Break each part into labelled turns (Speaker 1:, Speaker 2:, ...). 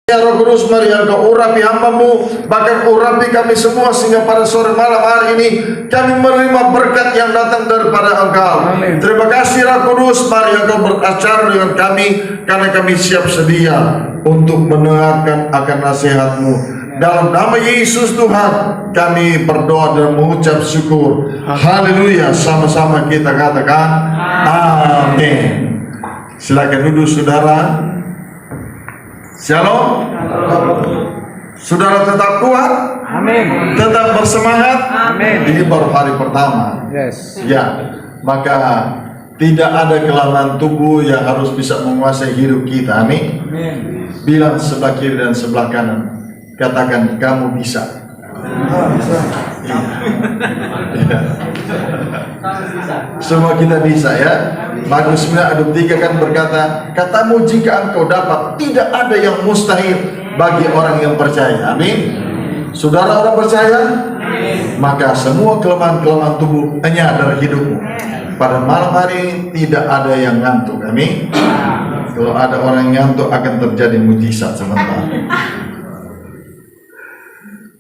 Speaker 1: Ya Roh Kudus, mari Engkau urapi hamba-Mu, bahkan urapi kami semua sehingga pada sore malam hari ini kami menerima berkat yang datang daripada Engkau.
Speaker 2: Amin.
Speaker 1: Terima kasih Roh Kudus, mari Engkau beracara dengan kami karena kami siap sedia untuk mendengarkan akan nasihat-Mu. Dalam nama Yesus Tuhan kami berdoa dan mengucap syukur. Haleluya. Sama-sama kita katakan amin. Silakan duduk saudara. Shalom. Saudara tetap kuat.
Speaker 2: Amin.
Speaker 1: Tetap bersemangat.
Speaker 2: Amin.
Speaker 1: Ini baru hari pertama.
Speaker 2: Yes.
Speaker 1: Ya, maka tidak ada kelemahan tubuh yang harus bisa menguasai hidup kita. Amin.
Speaker 2: Amin.
Speaker 1: Bilang sebelah kiri dan sebelah kanan, katakan kamu bisa. Iya. Iya. Semua kita bisa ya. Markus 9:3 kan berkata, katamu jika engkau dapat, tidak ada yang mustahil bagi orang yang percaya. Amin. Saudara orang percaya, maka semua kelemahan-kelemahan tubuh hanya dari hidupmu. Pada malam hari tidak ada yang ngantuk. Amin. Kalau ada orang yang ngantuk akan terjadi mujizat sementara.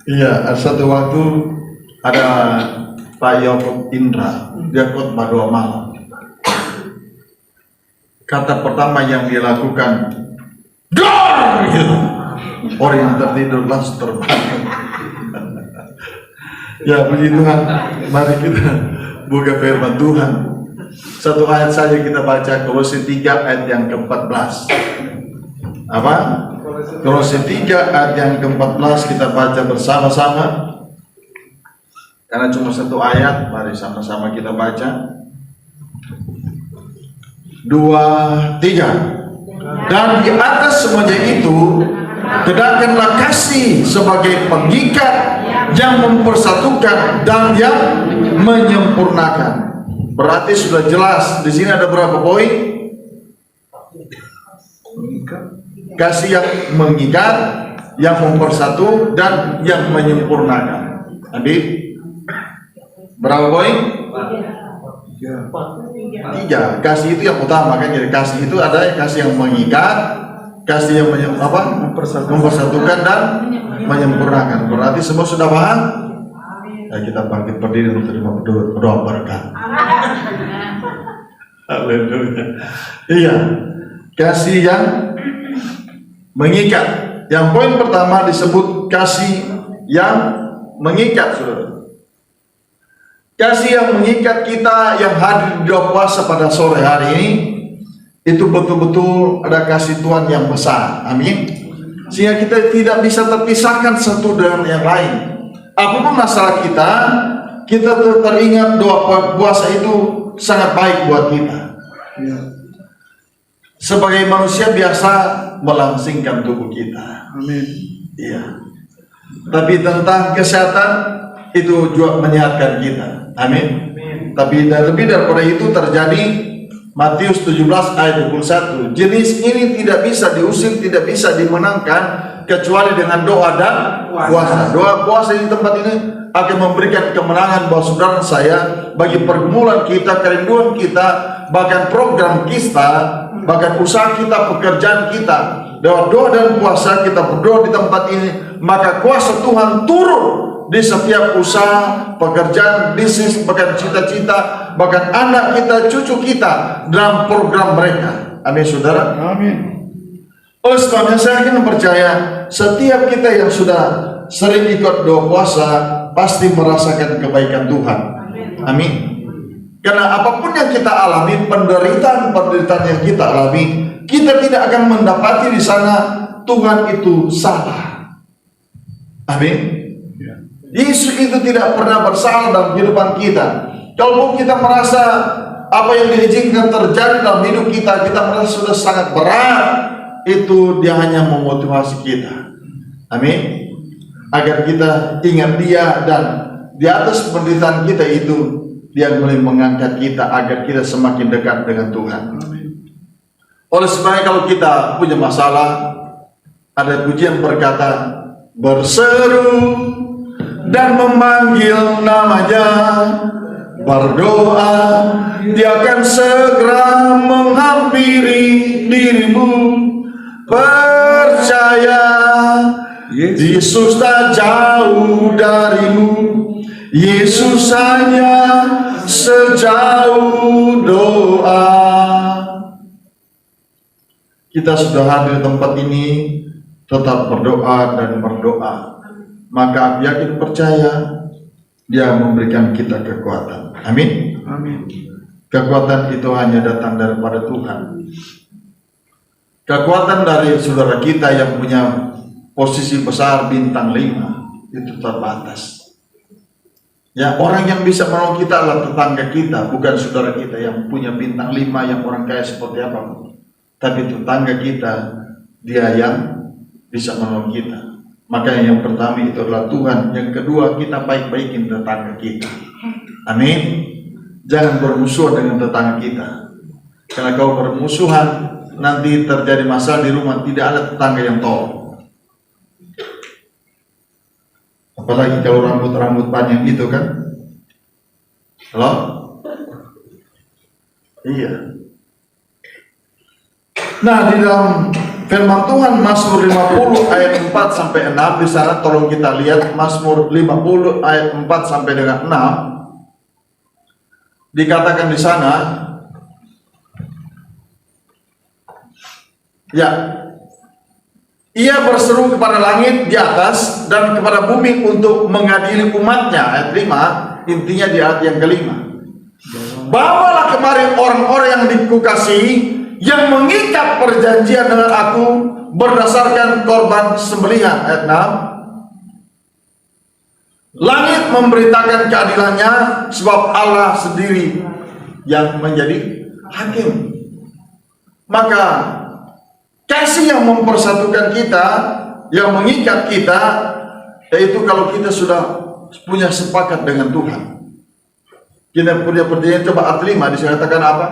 Speaker 1: Iya, satu waktu ada Pak Yaakob Indra, dia khotbah 2 malam. Kata pertama yang dia lakukan, dor! Gitu. Orang yang tertidur langsung terbangun. Ya puji Tuhan, mari kita buka firman Tuhan. Satu ayat saja kita baca, Kolose 3 ayat yang ke-14. Apa? Kolose 3 ayat yang ke-14 kita baca bersama-sama. Karena cuma satu ayat, mari sama-sama kita baca. 2, 3. Dan di atas semuanya itu tegakkanlah kasih sebagai pengikat yang mempersatukan dan yang menyempurnakan. Berarti sudah jelas di sini ada berapa poin? Kasih yang mengikat, yang mempersatu dan yang menyempurnakan. Amin. Berapa poin? 3. Kasih itu yang utama kan, jadi kasih itu ada kasih yang mengikat, kasih yang mempersatukan dan menyempurnakan. Berarti semua sudah paham? Ya, kita bangkit berdiri untuk terima doa berkat. Haleluya. Iya, kasih yang mengikat. Yang poin pertama disebut kasih yang mengikat, saudara. Kasih yang mengikat kita yang hadir di doa puasa pada sore hari ini, itu betul-betul ada kasih Tuhan yang besar. Amin. Sehingga kita tidak bisa terpisahkan satu dengan yang lain. Apapun masalah kita teringat doa puasa itu sangat baik buat kita. Sebagai manusia biasa melangsingkan tubuh kita.
Speaker 2: Amin.
Speaker 1: Iya. Tapi tentang kesehatan itu juga menyehatkan kita. Amin. Tapi lebih daripada itu terjadi Matius 17 ayat 21. Jenis ini tidak bisa diusir, tidak bisa dimenangkan kecuali dengan doa dan puasa. Doa puasa di tempat ini akan memberikan kemenangan buat saudara saya bagi pergumulan kita, kerinduan kita, bahkan program kita, bahkan usaha kita, pekerjaan kita. Doa dan puasa kita berdoa di tempat ini, maka kuasa Tuhan turun di setiap usaha, pekerjaan, bisnis, bahkan cita-cita, bahkan anak kita, cucu kita dalam program mereka. Amin, saudara.
Speaker 2: Amin.
Speaker 1: Oleh sebabnya saya yakin percaya setiap kita yang sudah sering ikut doa puasa pasti merasakan kebaikan Tuhan. Amin. Karena apapun yang kita alami, penderitaan yang kita alami, kita tidak akan mendapati di sana Tuhan itu salah. Amin. Yesus itu tidak pernah bersalah dalam kehidupan kita. Kalau kita merasa apa yang diizinkan terjadi dalam hidup kita, kita merasa sudah sangat berat, itu dia hanya memotivasi kita. Amin. Agar kita ingat dia, dan di atas penderitaan kita itu dia mulai mengangkat kita agar kita semakin dekat dengan Tuhan. Oleh sebabnya kalau kita punya masalah, ada pujian berkata, berseru dan memanggil namanya, berdoa, dia akan segera menghampiri dirimu. Percaya Yesus tak jauh darimu, Yesus hanya sejauh doa. Kita sudah hadir di tempat ini, tetap berdoa dan berdoa. Maka yakin percaya, Dia memberikan kita kekuatan. Amin.
Speaker 2: Amin.
Speaker 1: Kekuatan itu hanya datang daripada Tuhan. Kekuatan dari saudara kita yang punya posisi besar bintang 5 itu terbatas. Ya, orang yang bisa menolong kita adalah tetangga kita, bukan saudara kita yang punya bintang 5 yang orang kaya seperti apa. Tapi tetangga kita, dia yang bisa menolong kita. Makanya yang pertama itu adalah Tuhan. Yang kedua, kita baik-baikin tetangga kita. Amin. Jangan bermusuhan dengan tetangga kita. Karena kalau bermusuhan, nanti terjadi masalah di rumah, tidak ada tetangga yang tolong. Apalagi kalau rambut-rambut panjang itu kan. Halo? Iya. Nah, di dalam firman Tuhan Mazmur 50 ayat 4 sampai 6 di sana, tolong kita lihat Mazmur 50 ayat 4 sampai dengan 6. Dikatakan di sana, ya, Ia berseru kepada langit di atas dan kepada bumi untuk mengadili umatnya. Ayat 5, intinya di ayat yang kelima. Bawalah kemari orang-orang yang dikukasihi, yang mengikat perjanjian dengan aku berdasarkan korban sembelihan. Ayat 6. Langit memberitakan keadilannya, sebab Allah sendiri yang menjadi hakim. Maka kasih yang mempersatukan kita, yang mengikat kita, yaitu kalau kita sudah punya sepakat dengan Tuhan. Kita punya perjanjian. Coba ayat 5 disatakan apa?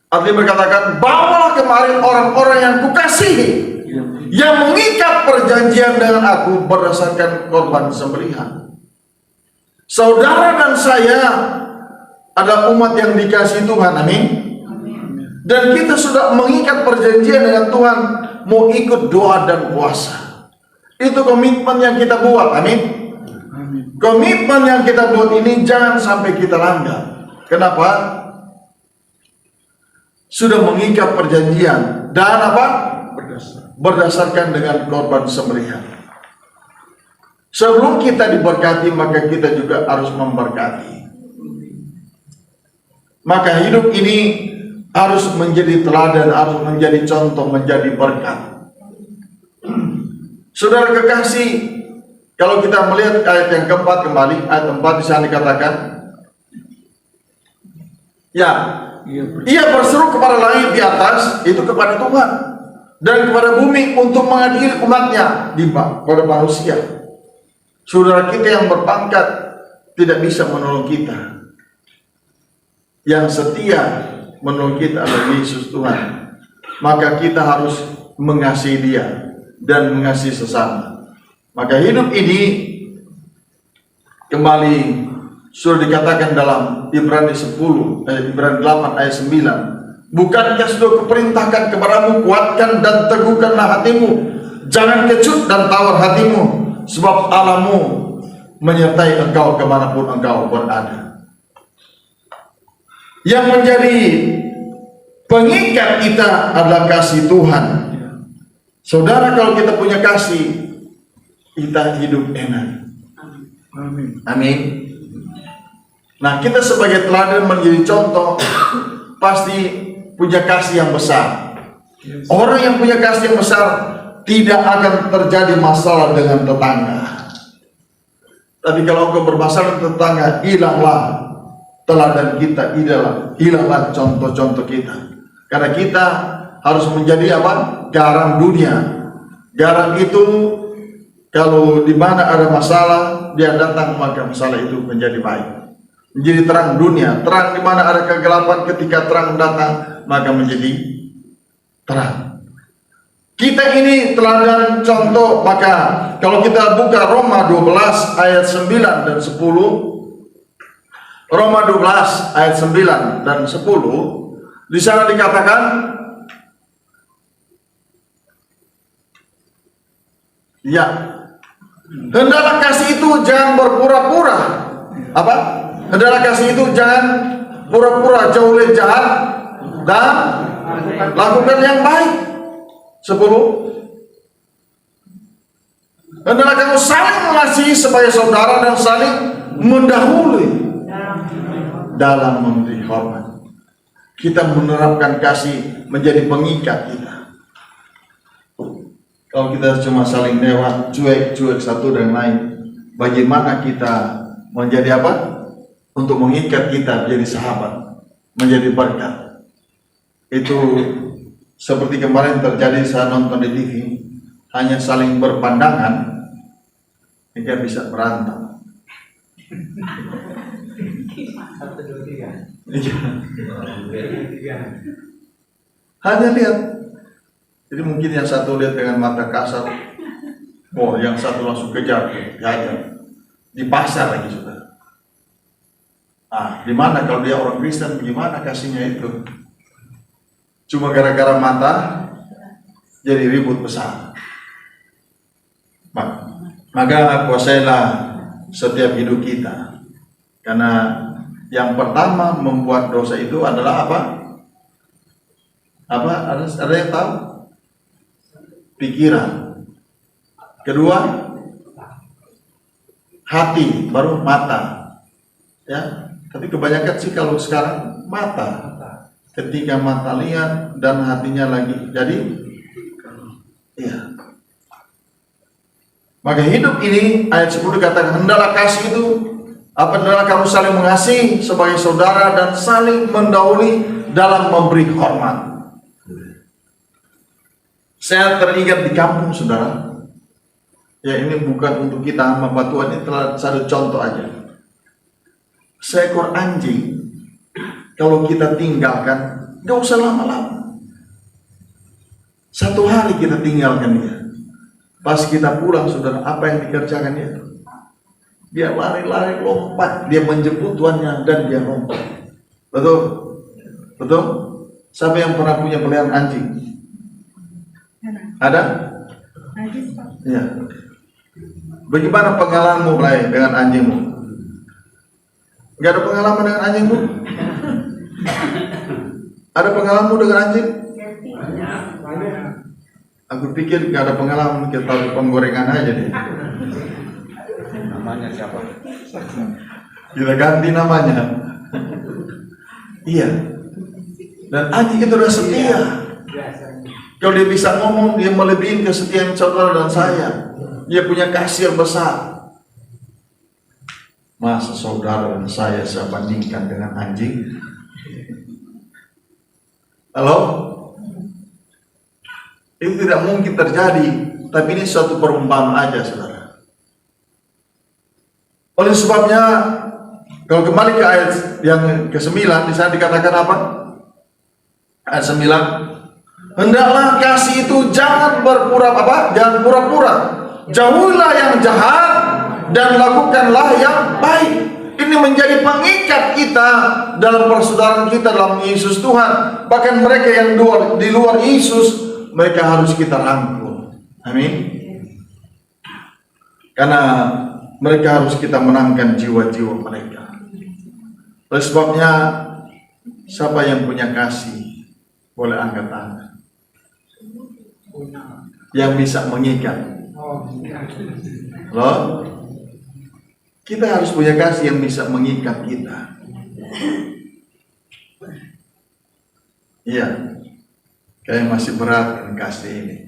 Speaker 1: Ayat 5 berkatakan, bawalah kemarin orang-orang yang kukasihi, yang mengikat perjanjian dengan aku berdasarkan korban sembelihan. Saudara dan saya adalah umat yang dikasihi Tuhan. Amin. Dan kita sudah mengikat perjanjian dengan Tuhan, mau ikut doa dan puasa. Itu komitmen yang kita buat. Amin. Komitmen yang kita buat ini jangan sampai kita langgar. Kenapa? Sudah mengikat perjanjian dan apa? Berdasarkan dengan korban sembelihan. Sebelum kita diberkati, maka kita juga harus memberkati. Maka hidup ini harus menjadi teladan, harus menjadi contoh, menjadi berkat. Saudara kekasih, kalau kita melihat ayat yang keempat kembali, ayat 4 di sana dikatakan, ya, Ia berseru kepada langit di atas, itu kepada Tuhan, dan kepada bumi untuk mengadili umatnya, kepada manusia. Saudara kita yang berpangkat tidak bisa menolong kita. Yang setia menolong kita adalah Yesus Tuhan. Maka kita harus mengasihi Dia dan mengasihi sesama. Maka hidup ini kembali sudah dikatakan dalam Ibrani 8 ayat 9. Bukankah sudah kuperintahkan kepadamu, kuatkan dan teguhkanlah hatimu, jangan kecut dan tawar hatimu, sebab Allahmu menyertai engkau kemanapun engkau berada. Yang menjadi pengikat kita adalah kasih Tuhan. Saudara, kalau kita punya kasih, kita hidup enak.
Speaker 2: Amin.
Speaker 1: Amin. Nah, kita sebagai teladan menjadi contoh, pasti punya kasih yang besar. Orang yang punya kasih yang besar tidak akan terjadi masalah dengan tetangga. Tapi kalau engkau bermasalah dengan tetangga, hilanglah teladan kita, hilanglah contoh-contoh kita. Karena kita harus menjadi apa? Garam dunia. Garam itu kalau di mana ada masalah, dia datang, maka masalah itu menjadi baik. Menjadi terang dunia. Terang di mana ada kegelapan, ketika terang datang, maka menjadi terang. Kita ini teladan contoh. Maka kalau kita buka Roma 12 ayat 9 dan 10, Roma 12 ayat 9 dan 10, di sana dikatakan, Ya. Hendaklah kasih itu jangan berpura-pura. Apa? Hendaklah kasih itu jangan pura-pura, jauhi jahat dan lakukan yang baik. 10. Hendaklah kamu saling mengasihi sebagai saudara dan saling mendahului dalam memberi hormat. Kita menerapkan kasih menjadi pengikat kita. Kalau kita cuma saling lewat, cuek-cuek satu dan lain, bagaimana kita menjadi apa? Untuk mengikat kita menjadi sahabat, menjadi berkat. Itu seperti kemarin terjadi saya nonton di TV, hanya saling berpandangan, hingga bisa berantem.
Speaker 2: 1, 2, 3.
Speaker 1: Hanya lihat. Jadi mungkin yang satu lihat dengan mata kasar, oh yang satu langsung kejar, dihajar, di pasar lagi sudah. Di mana kalau dia orang Kristen, bagaimana kasihnya itu? Cuma gara-gara mata, jadi ribut besar. Maka kuasailah setiap hidup kita, karena yang pertama membuat dosa itu adalah apa? Ada yang tahu? Pikiran. Kedua, hati, baru mata. Ya, tapi kebanyakan sih kalau sekarang mata. Ketika mata lihat dan hatinya lagi, jadi, iya. Maka hidup ini ayat 10 dikatakan hendaklah kasih itu hendaklah kamu saling mengasihi sebagai saudara dan saling mendahului dalam memberi hormat. Saya teringat di kampung, saudara. Ya, ini bukan untuk kita sama batuan, ini telah satu contoh aja. Seekor anjing, kalau kita tinggalkan, gak usah lama-lama. 1 hari kita tinggalkan dia. Pas kita pulang, saudara, apa yang dikerjakan dia? Dia lari-lari, lompat, dia menjemput tuannya dan dia lompat. Betul? Betul? Siapa yang pernah punya peliharaan anjing? Ada? Ya. Bagaimana pengalamanmu dengan anjingmu? Gak ada pengalaman dengan anjingmu? Ada pengalamanmu dengan anjing? Aku pikir gak ada pengalaman, kita tahu penggorengan aja deh.
Speaker 2: Namanya siapa?
Speaker 1: Kita ganti namanya. Iya. Dan anjing itu udah setia. Kalau dia bisa ngomong, dia melebihi kesetiaan saudara dan saya. Dia punya kasih yang besar. Masa saudara dan saya bandingkan dengan anjing? Halo? Itu tidak mungkin terjadi. Tapi ini suatu perumpamaan aja, saudara. Oleh sebabnya, kalau kembali ke ayat yang ke-9, di sana dikatakan apa? Ayat 9. Hendaklah kasih itu jangan berpura-pura, jangan pura-pura. Jauhilah yang jahat dan lakukanlah yang baik. Ini menjadi pengikat kita dalam persaudaraan kita dalam Yesus Tuhan. Bahkan mereka yang di luar Yesus, mereka harus kita rangkul. Amin. Karena mereka harus kita menangkan jiwa-jiwa mereka. Oleh sebabnya, siapa yang punya kasih boleh angkat tangan. Yang bisa mengikat. Loh, kita harus punya kasih yang bisa mengikat kita. Iya, kayak masih berat dengan kasih ini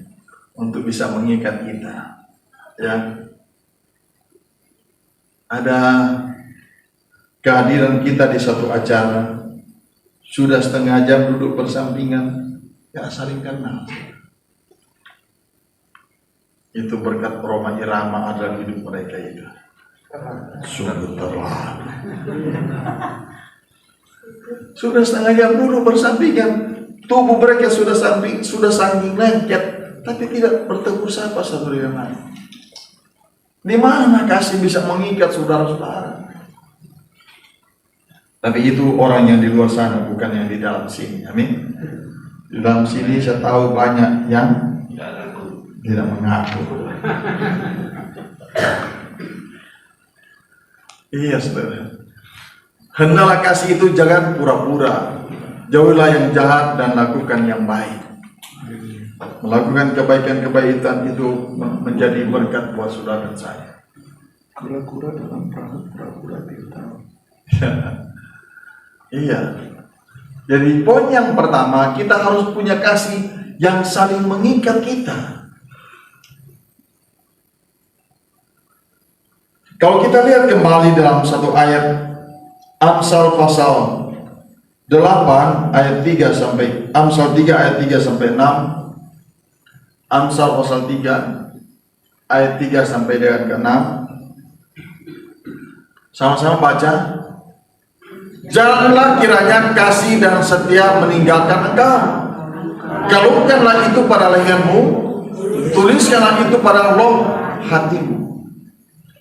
Speaker 1: untuk bisa mengikat kita. Ya, ada kehadiran kita di suatu acara, sudah setengah jam duduk bersampingan, ya saling kenal. Itu berkat Roma Irama ada hidup mereka itu. Sungguh terlalu. Sudah setengah jam dulu bersampingan, tubuh mereka sudah saking lengket, tapi tidak bertegur sapa satu dengan lain. Di mana kasih bisa mengikat saudara-saudara? Tapi itu orang yang di luar sana, bukan yang di dalam sini. Amin. Di dalam sini saya tahu banyak yang Tidak mengaku. Iya saudara. Hendaklah kasih itu jangan pura-pura. Jauhilah yang jahat dan lakukan yang baik. Melakukan kebaikan-kebaikan itu menjadi berkat buat saudara dan saya. Kura-kura dalam perahu pura-pura tidak. Iya. Jadi poin yang pertama, kita harus punya kasih yang saling mengikat kita. Kalau kita lihat kembali dalam satu ayat Amsal pasal 8 ayat 3 sampai Amsal 3 ayat 3 sampai 6. Amsal pasal 3 ayat 3 sampai dengan ke-6. Sama-sama baca. Janganlah kiranya kasih dan setia meninggalkan engkau. Kalungkanlah itu pada lehermu, tuliskanlah itu pada loh hatimu.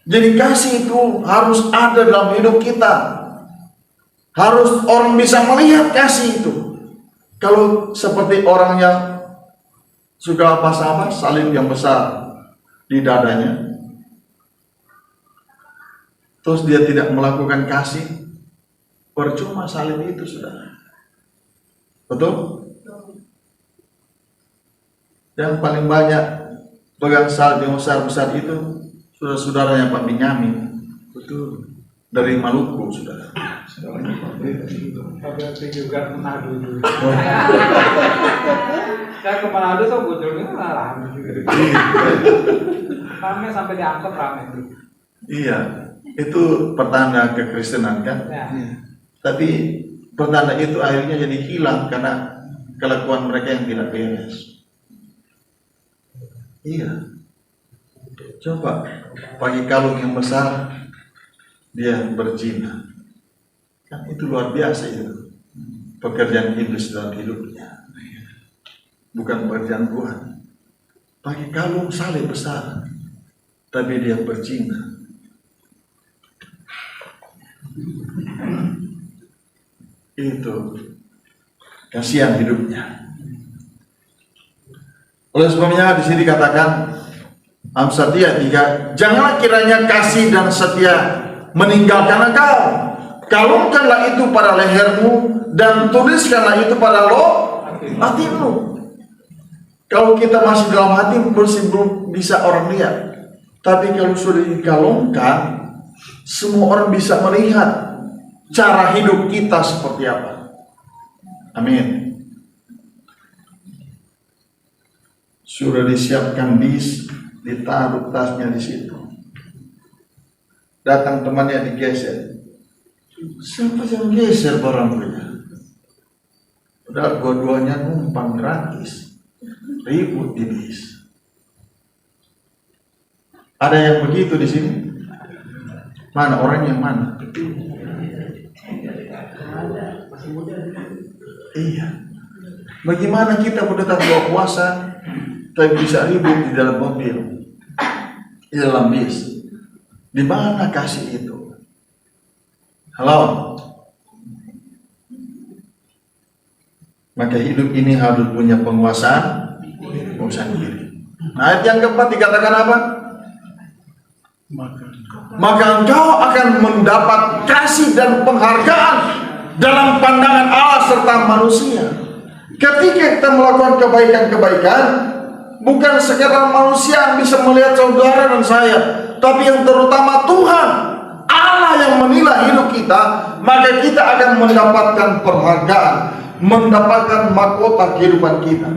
Speaker 1: Jadi kasih itu harus ada dalam hidup kita. Harus orang bisa melihat kasih itu. Kalau seperti orang yang suka apa-apa, salib yang besar di dadanya, terus dia tidak melakukan kasih, percuma salib itu, saudara. Betul? Yang paling banyak pegang salib yang besar-besar itu saudara-saudaranya Pak Binyamin. Betul. Dari Maluku, saudara.
Speaker 2: Tapi juga Manado juga. Saya ke Manado tuh bocornya rame juga. Rame sampai diangkut rame.
Speaker 1: Iya, itu pertanda kekristenan kan.
Speaker 2: Ya.
Speaker 1: Tapi pertanda itu akhirnya jadi hilang karena kelakuan mereka yang tidak beres. Iya. Coba pakai kalung yang besar, dia berzina. Kan itu luar biasa itu. Pekerjaan iblis dalam hidupnya. Bukan pekerjaan Tuhan. Pakai kalung salib besar, tapi dia berzina. Itu kasihan hidupnya. Oleh sebabnya di sini katakan Amsal 3, janganlah kiranya kasih dan setia meninggalkan engkau. Kalungkanlah itu pada lehermu dan tuliskanlah itu pada hatimu. Kalau kita masih dalam hati belum bisa orang lihat. Tapi kalau sudah dikalungkan, semua orang bisa melihat cara hidup kita seperti apa. Amin. Sudah disiapkan bis, ditaruh tasnya di situ. Datang temannya digeser. Siapa yang geser barangnya? Udah dua-duanya numpang gratis. Ribut di bis. Ada yang begitu di sini? Mana orang yang mana? Iya. Bagaimana kita mau datang buat puasa tapi bisa ribut di dalam mobil, di dalam bis? Di mana kasih itu? Halo. Maka hidup ini harus punya penguasaan diri. Nah, ayat yang keempat dikatakan apa? Maka engkau akan mendapat kasih dan penghargaan dalam pandangan Allah serta manusia. Ketika kita melakukan kebaikan-kebaikan, bukan sekedar manusia yang bisa melihat saudara dan saya, tapi yang terutama Tuhan Allah yang menilai hidup kita, maka kita akan mendapatkan penghargaan, mendapatkan mahkota kehidupan kita.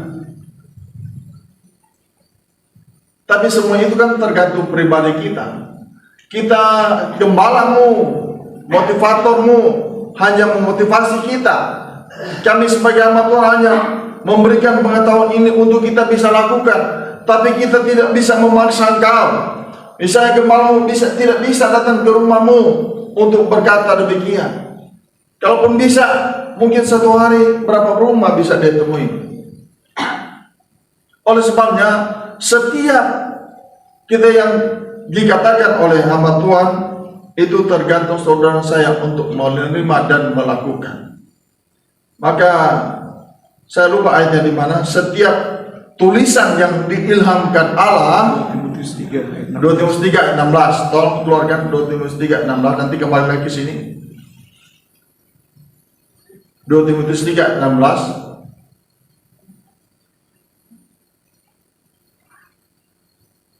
Speaker 1: Tapi semua itu kan tergantung pribadi kita. Kita gembalamu, motivatormu hanya memotivasi kita. Kami sebagai hamba Tuhan hanya memberikan pengetahuan ini untuk kita bisa lakukan, tapi kita tidak bisa memaksa engkau. Misalnya gembalamu tidak bisa datang ke rumahmu untuk berkata demikian. Kalaupun bisa, mungkin satu hari berapa rumah bisa dia temui. Oleh sebabnya, setiap kita yang dikatakan oleh hamba Tuhan itu tergantung saudara saya untuk menerima dan melakukan. Maka saya lupa ayatnya di mana. Setiap tulisan yang diilhamkan Allah. 2 Timotius 3 ayat 16. Tolong keluarkan 2 Timotius 3 ayat 16. Nanti kembali lagi ke sini. 2 Timotius 3 ayat 16.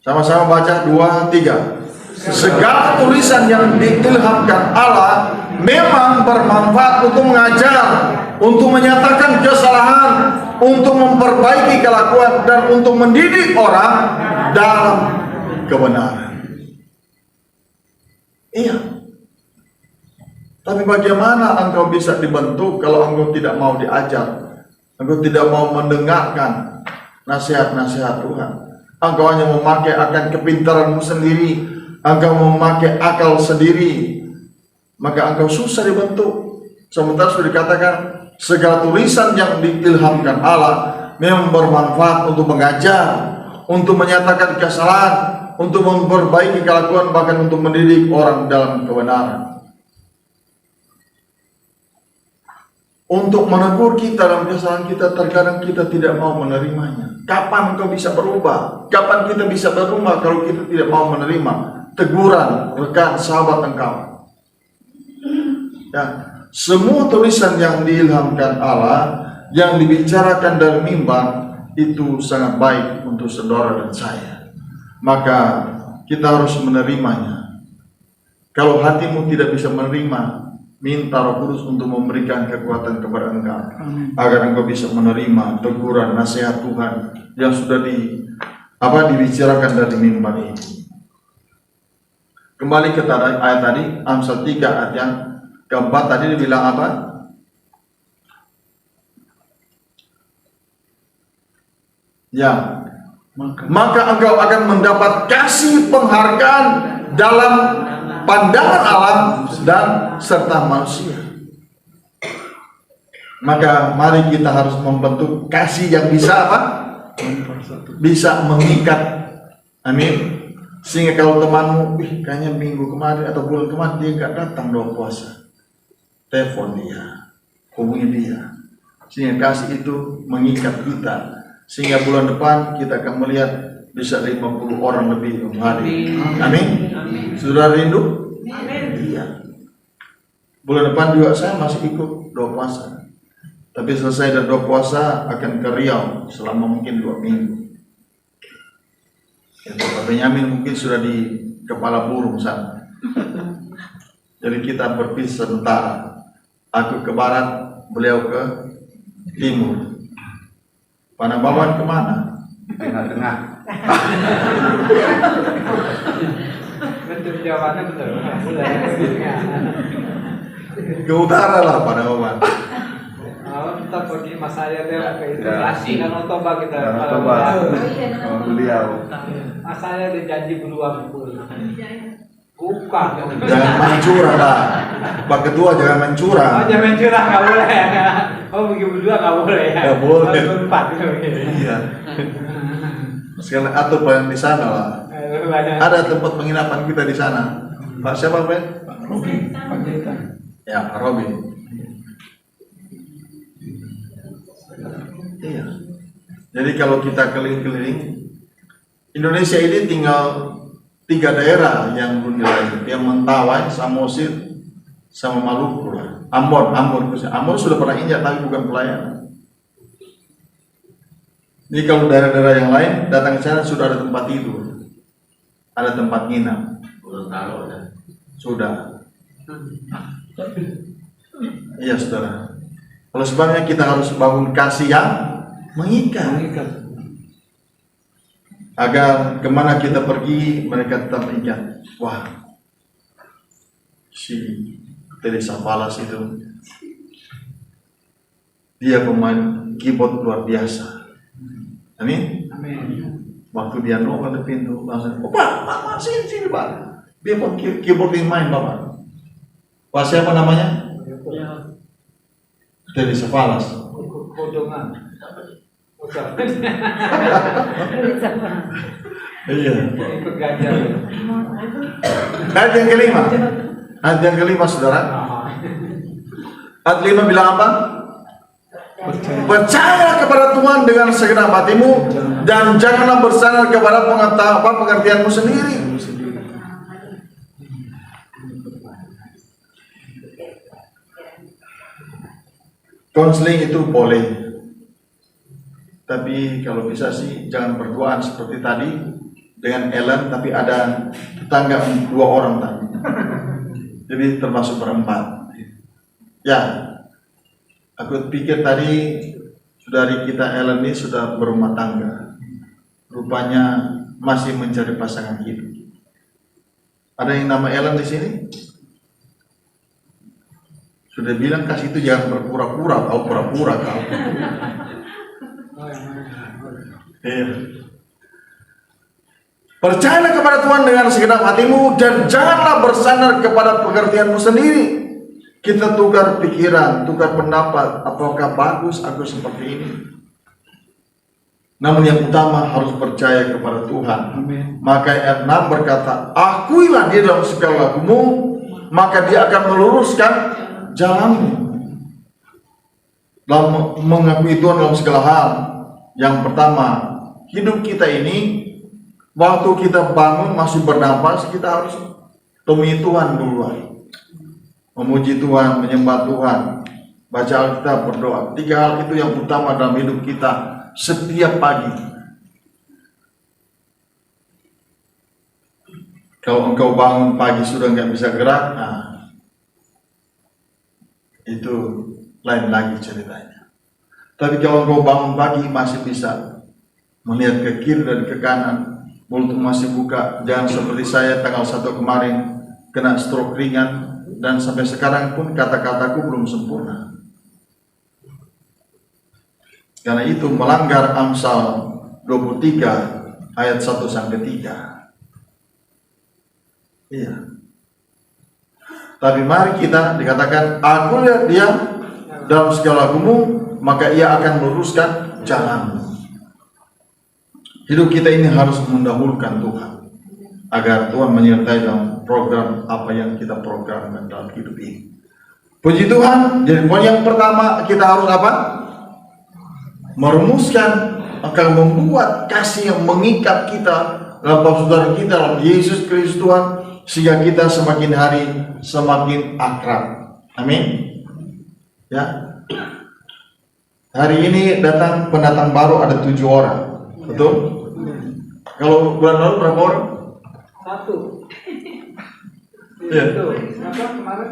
Speaker 1: Sama-sama baca 2, 3. Segala tulisan yang diilhamkan Allah memang bermanfaat untuk mengajar, untuk menyatakan kesalahan, untuk memperbaiki kelakuan, dan untuk mendidik orang dalam kebenaran. Iya. Tapi bagaimana engkau bisa dibentuk kalau engkau tidak mau diajar? Engkau tidak mau mendengarkan nasihat-nasihat Tuhan. Engkau hanya memakai akan kepintaranmu sendiri, engkau memakai akal sendiri, maka engkau susah dibentuk. Sementara sudah dikatakan segala tulisan yang diilhamkan Allah memang bermanfaat untuk mengajar, untuk menyatakan kesalahan, untuk memperbaiki kelakuan, bahkan untuk mendidik orang dalam kebenaran. Untuk menegur kita dalam kesalahan kita, terkadang kita tidak mau menerimanya. Kapan engkau bisa berubah? Kapan kita bisa berubah kalau kita tidak mau menerima teguran rekan sahabat engkau? Ya, semua tulisan yang diilhamkan Allah, yang dibicarakan dari mimbar, itu sangat baik untuk saudara dan saya. Maka kita harus menerimanya. Kalau hatimu tidak bisa menerima, minta Roh Kudus untuk memberikan kekuatan kepada engkau, agar engkau bisa menerima teguran nasihat Tuhan yang sudah dibicarakan dari mimbar ini. Kembali ke ayat tadi, Amsal 3 ayat yang keempat tadi dibilang apa? Ya, maka engkau akan mendapat kasih penghargaan dalam pandangan alam dan serta manusia. Maka mari kita harus membentuk kasih yang bisa apa? Bisa mengikat. Amin. Sehingga kalau temanmu, kayaknya minggu kemarin atau bulan kemarin dia nggak datang doa puasa, telepon dia, hubungi dia. Sehingga kasih itu mengikat kita. Sehingga bulan depan kita akan melihat bisa 50 orang lebih hadir. Amin. Sudah rindu? Iya. Bulan depan juga saya masih ikut doa puasa. Tapi selesai dari doa puasa akan ke Riau selama mungkin 2 minggu. Ya, Bapak Benyamin mungkin sudah di kepala burung sana. Jadi kita berpisah sementara. Aku ke barat, beliau ke timur. Panah Bawan kemana?
Speaker 2: Tengah-tengah. Betul jawabannya betul.
Speaker 1: Ke utara lah Panah Bawan.
Speaker 2: Tetap pergi mas saya ke integrasi kan otoba kita.
Speaker 1: Beliau.
Speaker 2: Mas saya dijanji berdua minggu. Bukan.
Speaker 1: Jangan main curang lah. Pak Ketua jangan main curang.
Speaker 2: Oh, jangan main curang nggak boleh. Oh pergi berdua nggak boleh ya.
Speaker 1: Nggak boleh.
Speaker 2: Berempat.
Speaker 1: Iya. Sekali atur pelayan di sana lah. Ada tempat penginapan kita di sana. Pak siapa Pak? Robi. Ya Pak Robi. Iya. Jadi kalau kita keliling-keliling Indonesia ini tinggal 3 daerah yang bernilai, yang Mentawai, Samosir, sama Maluku lah. Ambon sudah pernah injak tapi bukan pelayanan. Jadi kalau daerah-daerah yang lain datang ke sana sudah ada tempat tidur, ada tempat nginap. Sudah. Iya saudara. Oleh sebabnya kita harus bangun kasih yang mengikat. Agar kemana kita pergi mereka tetap ingat. Wah, si Teresa Palas itu dia pemain keyboard luar biasa. Amin. Waktu dia nongol di pintu langsung, Pak, sini Pak. Dia pakai keyboard yang main Bapak. Pak siapa namanya? Teresa Palas.
Speaker 2: Kodongan.
Speaker 1: Iya.
Speaker 2: Ikut gajah.
Speaker 1: Ayat yang kelima saudara. Ayat 5 bilang apa? Percaya kepada Tuhan dengan segenap hatimu Dan janganlah bersandar kepada pengertianmu sendiri. Konseling itu boleh, tapi kalau bisa sih jangan berduaan seperti tadi dengan Ellen, tapi ada tetangga 2 orang tadi. Jadi termasuk berempat. Ya, aku pikir tadi saudari kita Ellen ini sudah berumah tangga. Rupanya masih mencari pasangan hidup. Ada yang nama Ellen di sini? Sudah bilang kasih itu jangan berpura-pura, kau pura-pura kau. Percayalah kepada Tuhan dengan segenap hatimu dan janganlah bersandar kepada pengertianmu sendiri. Kita tukar pikiran, tukar pendapat, apakah bagus aku seperti ini. Namun yang utama harus percaya kepada Tuhan.
Speaker 2: Amin.
Speaker 1: Maka ayat 6 berkata, akuilah dia dalam segala lakumu, maka dia akan meluruskan jalanmu. Dalam mengakui Tuhan dalam segala hal. Yang pertama, hidup kita ini, waktu kita bangun masih bernapas, kita harus temui Tuhan duluan. Memuji Tuhan, menyembah Tuhan, baca Alkitab, berdoa. 3 hal itu yang utama dalam hidup kita setiap pagi. Kalau engkau bangun pagi sudah nggak bisa gerak, nah itu lain lagi ceritanya. Tapi kalau engkau bangun pagi masih bisa melihat ke kiri dan ke kanan, mulut masih buka, jangan seperti saya tanggal 1 kemarin kena stroke ringan dan sampai sekarang pun kata-kataku belum sempurna. Karena itu melanggar Amsal 23 ayat 1 sampai 3. Iya. Tapi mari kita dikatakan, aku lihat dia dalam segala lakumu, maka ia akan meluruskan jalanmu. Hidup kita ini harus mendahulukan Tuhan, agar Tuhan menyertai dalam program apa yang kita programkan dalam hidup ini. Puji Tuhan. Jadi poin yang pertama kita harus apa? Merumuskan, akan membuat kasih yang mengikat kita dalam saudara kita dalam Yesus Kristus Tuhan, sehingga kita semakin hari semakin akrab. Amin. Ya. Hari ini pendatang baru ada 7 orang, betul? Kalau bulan lalu berapa orang?
Speaker 2: 1.
Speaker 1: Iya.
Speaker 2: Itu apa kemarin?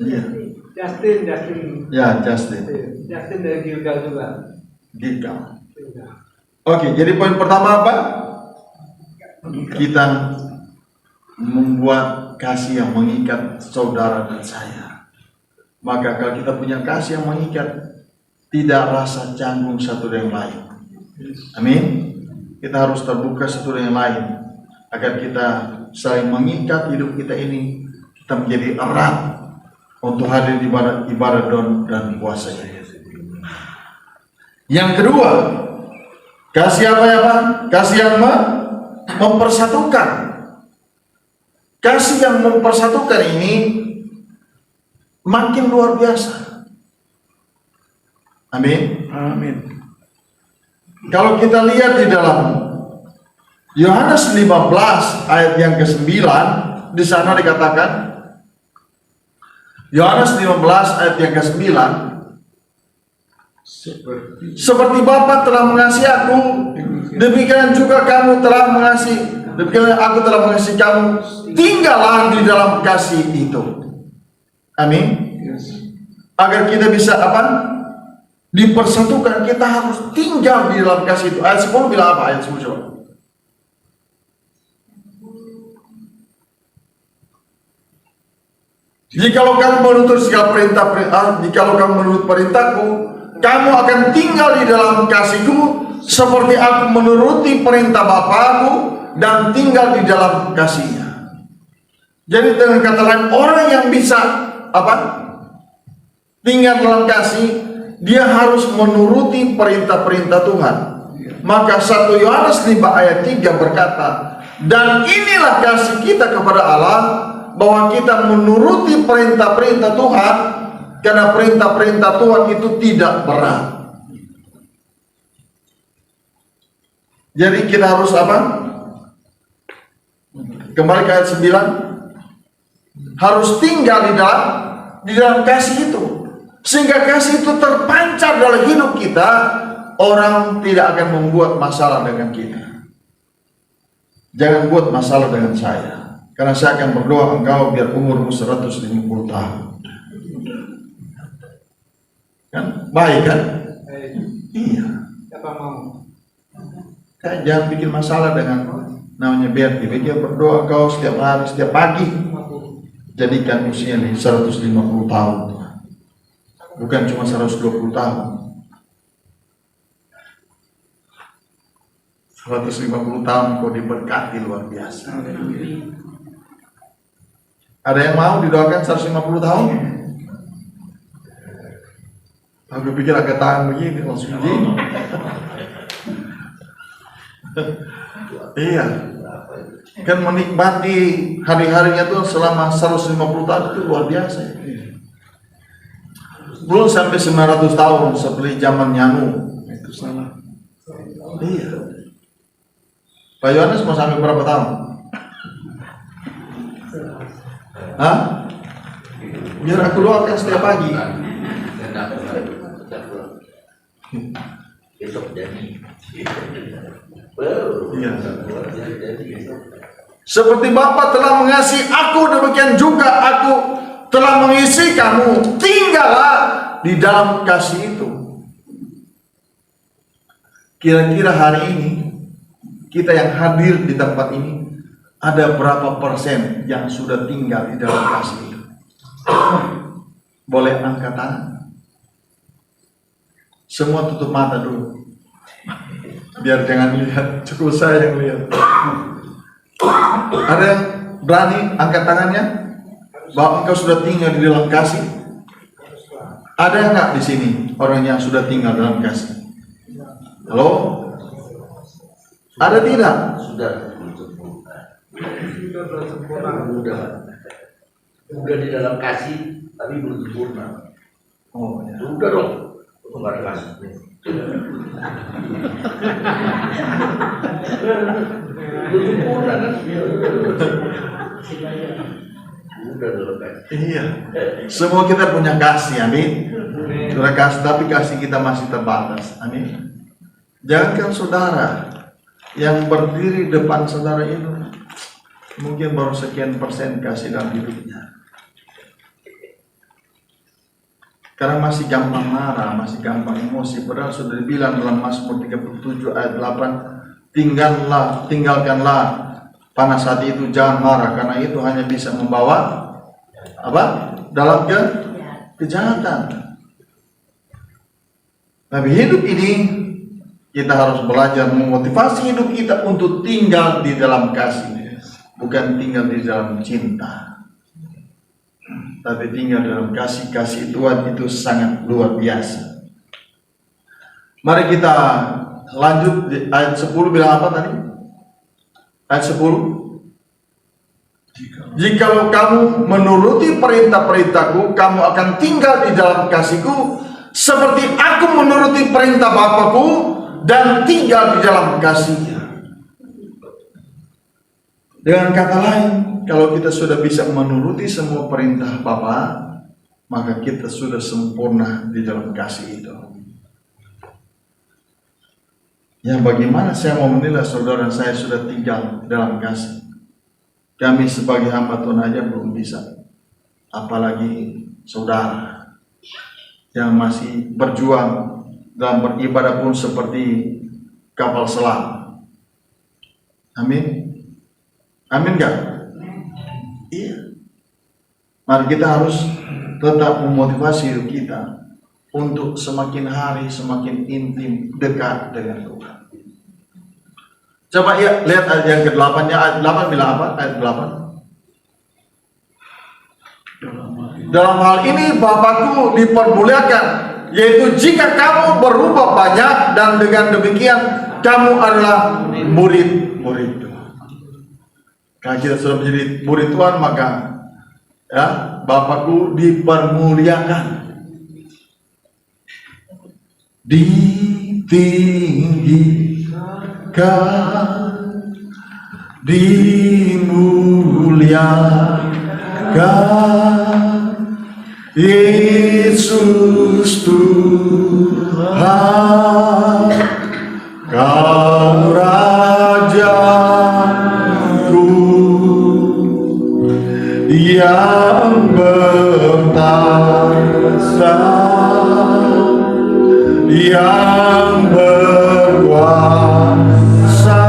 Speaker 1: Iya.
Speaker 2: Justin.
Speaker 1: Ya, Justin.
Speaker 2: Justin dari Gilgal juga.
Speaker 1: Gilgal. Oke, jadi poin pertama apa? Kita membuat kasih yang mengikat saudara dan saya. Maka kalau kita punya kasih yang mengikat, tidak rasa canggung satu dengan yang lain. Amin. Kita harus terbuka satu dengan yang lain, agar kita saling mengikat hidup kita ini. Kita menjadi erat untuk hadir di ibadah dan puasa. Yang kedua, kasih apa ya Pak? Kasih yang mempersatukan. Kasih yang mempersatukan ini makin luar biasa. Amin.
Speaker 2: Amin.
Speaker 1: Kalau kita lihat di dalam Yohanes 15 ayat yang ke-9, di sana dikatakan, Yohanes 15 ayat yang ke-9, seperti Bapa telah mengasihi aku, demikian juga kamu telah mengasihi. Demikian aku telah mengasihi kamu, tinggallah di dalam kasih itu. Amin. Agar kita bisa apa? Dipersatukan, kita harus tinggal di dalam kasih itu. Ayat 10 bilang apa? Ayat 10 coba. Jikalau kamu menuntut segala jikalau kamu menurut perintahku, kamu akan tinggal di dalam kasihku, seperti aku menuruti perintah Bapakku dan tinggal di dalam kasihnya. Jadi dengan kata lain, orang yang bisa apa? Tinggal dalam kasih, dia harus menuruti perintah-perintah Tuhan. Maka 1 Yohanes 5 ayat 3 berkata, dan inilah kasih kita kepada Allah, bahwa kita menuruti perintah-perintah Tuhan Karena perintah-perintah Tuhan itu tidak berat. Jadi kita harus apa? Kembali ke ayat 9. Harus tinggal di dalam kasih itu. Sehingga kasih itu terpancar dalam hidup kita. Orang tidak akan membuat masalah dengan kita. Jangan buat masalah dengan saya. Karena saya akan berdoa engkau biar umurmu 150 tahun. Kan? Baik kan? Iya.
Speaker 2: Siapa mau?
Speaker 1: Jangan bikin masalah dengan namanya Berti. Dia berdoa kau setiap hari, setiap pagi. Jadikan usia 150 tahun. Bukan cuma 120 tahun. 150 tahun kau diberkati luar biasa. Ada yang mau didoakan 150 tahun? Aku pikir agak tahan begini langsung begini. Iya. Kan menikmati hari-harinya tuh selama 150 tahun itu luar biasa. Belum sampai 900 tahun seperti zaman Nyanu. Itu salah. Iya. Pak Yohanes mau sampai berapa tahun? Hah? Biar aku doakan setiap pagi.
Speaker 3: Besok jadi.
Speaker 1: Iya. Seperti Bapa telah mengasihi aku, demikian juga aku telah mengisi kamu. Tinggallah di dalam kasih itu. Kira-kira hari ini kita yang hadir di tempat ini, ada berapa persen yang sudah tinggal di dalam kasih itu? Boleh angkat tangan? Semua tutup mata dulu, biar jangan lihat, cukup saya yang lihat. Ada yang berani angkat tangannya bahwa engkau sudah tinggal di dalam kasih? Ada nggak di sini orang yang sudah tinggal dalam kasih? Halo? Ada tidak?
Speaker 3: Sudah di dalam kasih, tapi belum sempurna.
Speaker 1: Oh ya.
Speaker 3: Sudah dong. Enggak ada kasih. Belum sempurna kan? Sudah dalam kasih.
Speaker 1: Iya. Semua kita punya kasih, amin. Kita kasih, tapi kasih kita masih terbatas, amin. Jangankan saudara yang berdiri depan saudara itu mungkin baru sekian persen kasih dalam hidupnya. Karena masih gampang marah, masih gampang emosi. Padahal sudah dibilang dalam Mazmur 37 ayat 8, tinggalkanlah panas hati itu, jangan marah, karena itu hanya bisa membawa apa? Dalam kejahatan. Tapi hidup ini kita harus belajar memotivasi hidup kita untuk tinggal di dalam kasih, bukan tinggal di dalam cinta. Tapi tinggal dalam kasih Tuhan itu sangat luar biasa. Mari kita lanjut di ayat 10 bilang apa tadi? Ayat 10. Jikalau kamu menuruti perintah-perintahku, kamu akan tinggal di dalam kasihku, seperti aku menuruti perintah Bapakku dan tinggal di dalam kasihnya. Dengan kata lain, kalau kita sudah bisa menuruti semua perintah Bapa, maka kita sudah sempurna di dalam kasih itu. Yang bagaimana saya mau menilai saudara saya sudah tinggal dalam kasih? Kami sebagai hamba Tuhan aja belum bisa, apalagi saudara yang masih berjuang dalam beribadah pun seperti kapal selam. Amin. Amin gak? Iya. Mari kita harus tetap memotivasi hidup kita untuk semakin hari semakin intim dekat dengan Tuhan. Coba ya lihat ayat yang ke-8-nya. Ayat 8 bilang apa? Ayat 8. Dalam hal ini Bapakku dipermuliakan, yaitu jika kamu berubah banyak, dan dengan demikian kamu adalah murid-murid Tuhan. Kalau kita sudah menjadi murid Tuhan, maka ya Bapakku dipermuliakan. ditinggikan, dimuliakan, Yesus Tuhan, Kau Rajaku yang bertahta, yang berkuasa,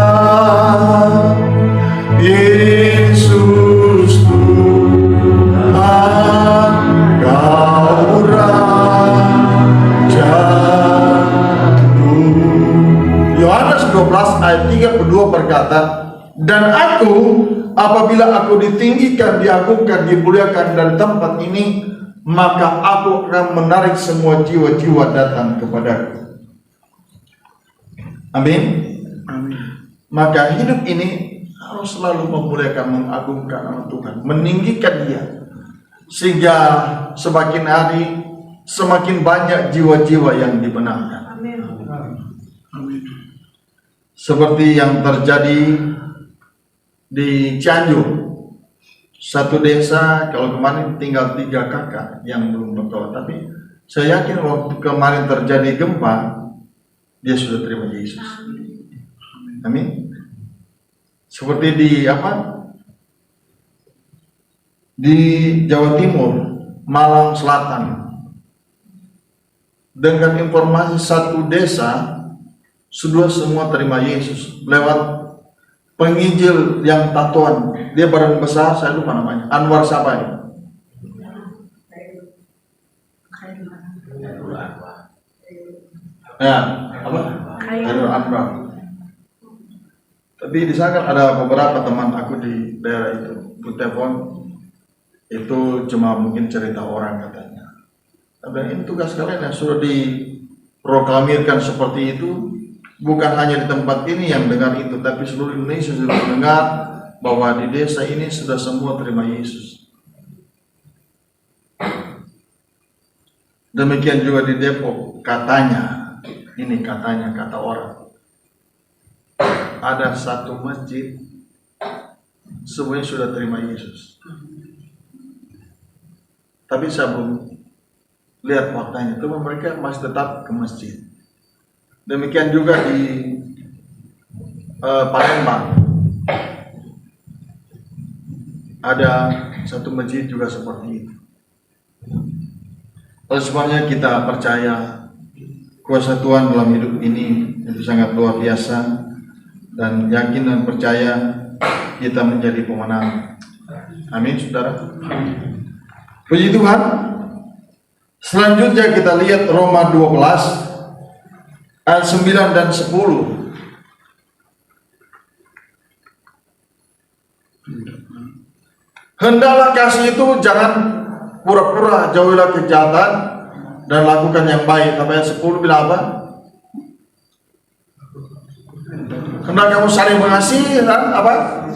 Speaker 1: Yesus Tuhan, Kau Rajaku. Yohanes 12 ayat 32 berkata, dan aku, apabila aku ditinggikan, diagungkan, dimuliakan dari tempat ini, maka aku akan menarik semua jiwa-jiwa datang kepadaku. Amin. Maka hidup ini harus selalu memuliakan, mengagungkan nama Tuhan, meninggikan Dia, sehingga semakin hari semakin banyak jiwa-jiwa yang dibenarkan. Seperti yang terjadi di Cianjur, satu desa, kalau kemarin tinggal 3 kakak yang belum bertobat, tapi saya yakin waktu kemarin terjadi gempa, dia sudah terima Yesus. Amin. Seperti di Jawa Timur, Malang Selatan, dengan informasi satu desa sudah semua terima Yesus lewat penginjil yang tatoan. Dia badan besar, saya lupa namanya, Anwar siapa ya? Ya, apa? Khairul Anwar. Tapi di sana kan ada beberapa teman aku di daerah itu, telepon, itu cuma mungkin cerita orang katanya. Tapi ini tugas kalian yang sudah diproklamirkan seperti itu. Bukan hanya di tempat ini yang dengar itu, tapi seluruh Indonesia sudah mendengar bahwa di desa ini sudah semua terima Yesus. Demikian juga di Depok, katanya, ini katanya, kata orang, ada satu masjid semuanya sudah terima Yesus. Tapi saya belum lihat faktanya, itu mereka masih tetap ke masjid. Demikian juga di Palembang, ada satu masjid juga seperti itu. Oleh sebabnya kita percaya kuasa Tuhan dalam hidup ini itu sangat luar biasa, dan yakin dan percaya kita menjadi pemenang. Amin, saudara. Puji Tuhan. Selanjutnya kita lihat Roma 12 ayat 9 dan 10. Hendaklah kasih itu jangan pura-pura, jauhilah kejahatan dan lakukan yang baik. Ayat 10 bilang apa? Hendak kamu saling mengasihi dan apa?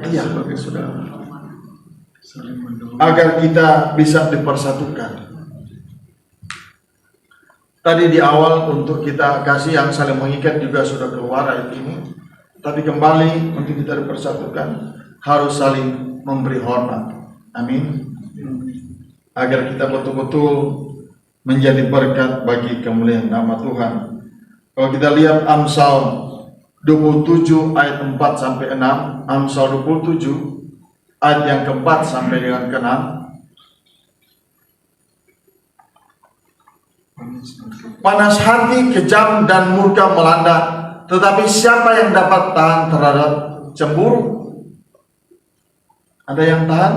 Speaker 1: Iya, bagi saudara. Agar kita bisa dipersatukan. Tadi di awal untuk kita kasih yang saling mengikat juga sudah keluar ayat ini. Tapi kembali untuk kita dipersatukan harus saling memberi hormat. Amin. Agar kita betul-betul menjadi berkat bagi kemuliaan nama Tuhan. Kalau kita lihat Amsal 27 ayat 4 sampai 6, Amsal 27 ayat yang keempat sampai dengan ke-6. Panas hati, kejam dan murka melanda, tetapi siapa yang dapat tahan terhadap cemburu? Ada yang tahan?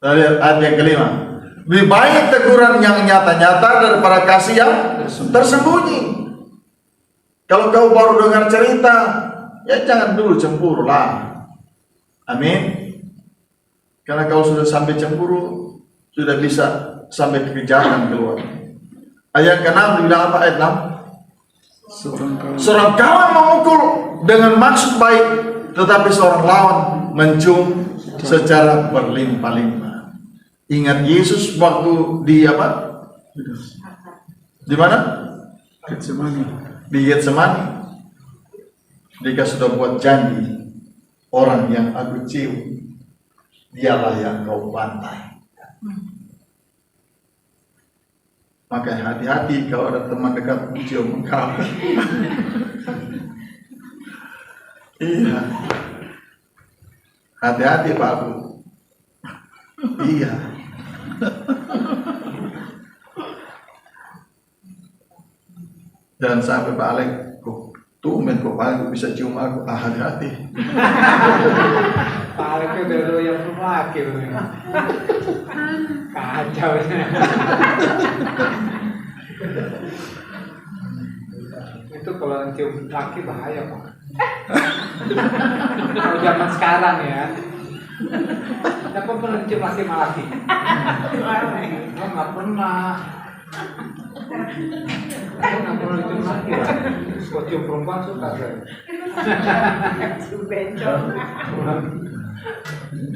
Speaker 1: Dari ayat yang kelima, lebih baik teguran yang nyata-nyata daripada kasih yang tersembunyi. Kalau kau baru dengar cerita, ya jangan dulu cemburu lah. Amin. Karena kalau sudah sampai cemburu, sudah bisa sampai kejahatan keluar. Ayat ke-6 dibilang apa? Ayat 6. Seorang kawan memukul dengan maksud baik, tetapi seorang lawan mencium secara berlimpah-limpah. Ingat Yesus waktu di Di mana? Di Getsemani. Dia sudah buat janji, orang yang aku cium, dialah yang kau bantai. Maka hati-hati kalau ada teman dekat cium engkau. Iya. Hati-hati Pak Bu. Iya. Jangan sampai Pak Alek, tumben kok Pak Alek bisa cium aku. Hati-hati.
Speaker 2: Pak Alek itu udah yang belum laki kacau ya. Itu kalau cium laki bahaya Pak. Kalau zaman sekarang ya. Siapa pernah cium laki sama laki? Oh, nggak pernah. Aku nggak pernah cium laki lah. Kok cium perempuan suka saya.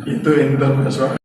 Speaker 1: Itu internasional.